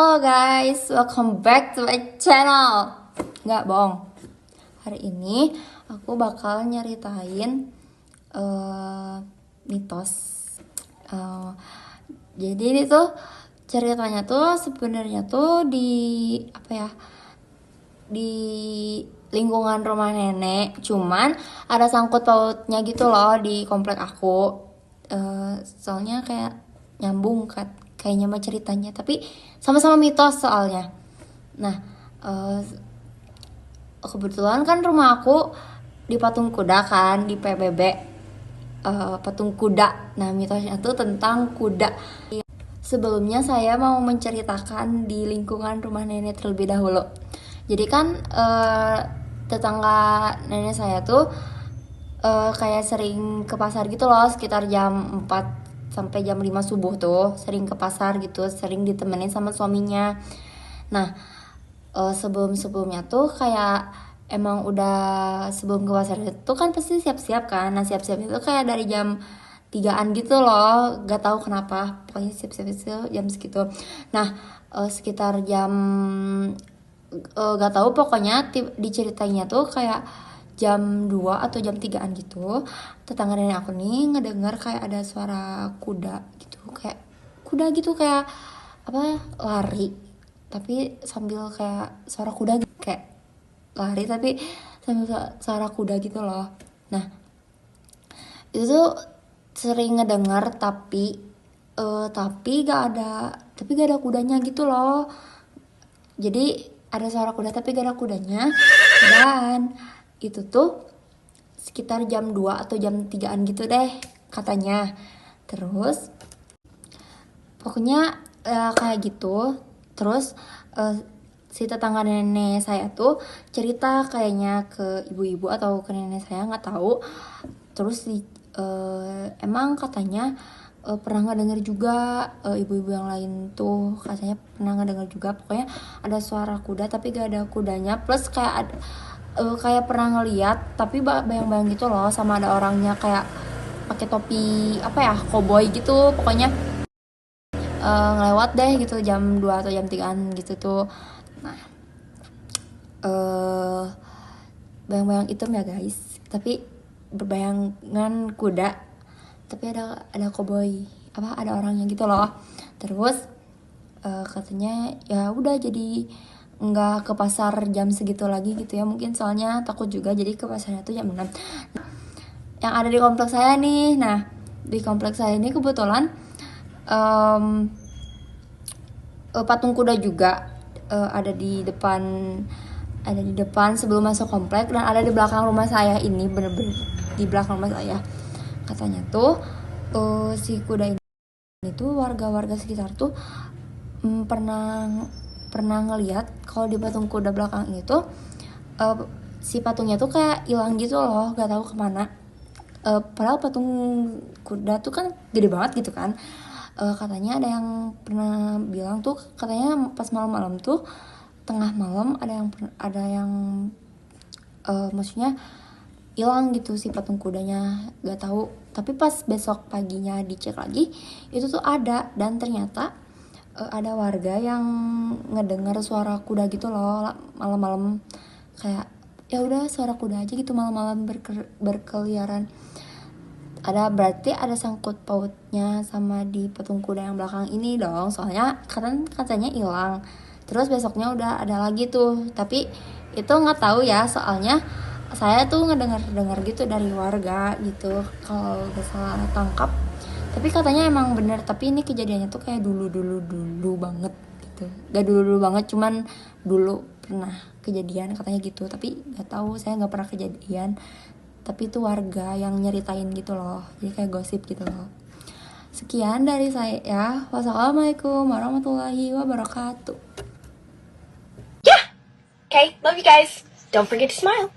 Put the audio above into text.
Halo guys, welcome back to my channel. Nggak bohong. Hari ini aku bakal nyeritain mitos. Jadi ini tuh ceritanya tuh sebenarnya tuh di apa ya? Di lingkungan rumah nenek. Cuman ada sangkut pautnya gitu loh di komplek aku. Soalnya kayak nyambung kayaknya sama ceritanya, tapi sama-sama mitos soalnya. Nah, kebetulan kan rumah aku di Patung Kuda kan, di PBB, Patung Kuda. Nah, mitosnya tuh tentang kuda. Sebelumnya saya mau menceritakan di lingkungan rumah nenek terlebih dahulu. Jadi kan tetangga nenek saya tuh kayak sering ke pasar gitu loh, sekitar jam 4 sampai jam 5 subuh tuh sering ke pasar gitu, sering ditemenin sama suaminya. Nah, sebelumnya tuh kayak emang udah sebelum ke pasar itu kan pasti siap-siap kan. Nah, siap-siap itu kayak dari jam 3-an gitu loh, gak tahu kenapa, pokoknya siap-siap itu jam segitu. Nah, sekitar jam gak tahu, pokoknya diceritainnya tuh kayak jam 2 atau jam 3-an gitu, tetangga nenek aku nih ngedengar kayak ada suara kuda gitu, kayak kuda gitu, kayak apa, lari tapi sambil kayak suara kuda gitu, kayak lari tapi sambil suara kuda gitu loh. Nah, itu tuh sering ngedengar tapi gak ada kudanya gitu loh. Jadi ada suara kuda tapi gak ada kudanya. Dan itu tuh sekitar jam 2 atau jam 3-an gitu deh katanya. Terus pokoknya kayak gitu. Terus si tetangga nenek saya tuh cerita kayaknya ke ibu-ibu atau ke nenek saya, nggak tahu. Terus emang katanya pernah ngedenger juga, ibu-ibu yang lain tuh katanya pernah ngedenger juga, pokoknya ada suara kuda tapi gak ada kudanya, plus kayak ada, kayak pernah ngeliat tapi bayang-bayang gitu loh, sama ada orangnya kayak pakai topi apa ya, koboi gitu, pokoknya ngelewat deh gitu jam 2 atau jam 3-an gitu tuh. Nah, bayang-bayang hitam ya guys, tapi berbayangan kuda tapi ada koboi, apa, ada orangnya gitu loh. Terus katanya ya udah, jadi nggak ke pasar jam segitu lagi gitu ya, mungkin soalnya takut juga, jadi ke pasarnya tuh jam 6. Yang ada di kompleks saya nih, nah di kompleks saya ini kebetulan patung kuda juga ada di depan sebelum masuk komplek, dan ada di belakang rumah saya ini, bener-bener di belakang rumah saya. Katanya tuh si kuda ini tuh warga-warga sekitar tuh pernah ngelihat kalau di patung kuda belakang itu si patungnya tuh kayak hilang gitu loh, gak tahu kemana. Padahal patung kuda tuh kan gede banget gitu kan. Katanya ada yang pernah bilang tuh, katanya pas malam-malam tuh, tengah malam ada yang maksudnya hilang gitu si patung kudanya, gak tahu. Tapi pas besok paginya dicek lagi, itu tuh ada, dan ternyata ada warga yang ngedengar suara kuda gitu loh malam-malam, kayak ya udah suara kuda aja gitu malam-malam berkeliaran. Berarti ada sangkut pautnya sama di patung kuda yang belakang ini dong, soalnya katanya hilang, terus besoknya udah ada lagi tuh. Tapi itu nggak tahu ya, soalnya saya tuh ngedengar gitu dari warga gitu, kalau gak salah tangkap. Tapi katanya emang bener, tapi ini kejadiannya tuh kayak dulu banget gitu, gak dulu banget, cuman dulu pernah kejadian katanya gitu. Tapi nggak tahu, saya nggak pernah kejadian, tapi itu warga yang nyeritain gitu loh, jadi kayak gosip gitu loh. Sekian dari saya ya. Wassalamualaikum warahmatullahi wabarakatuh. Yeah. Okay, love you guys. Don't forget to smile.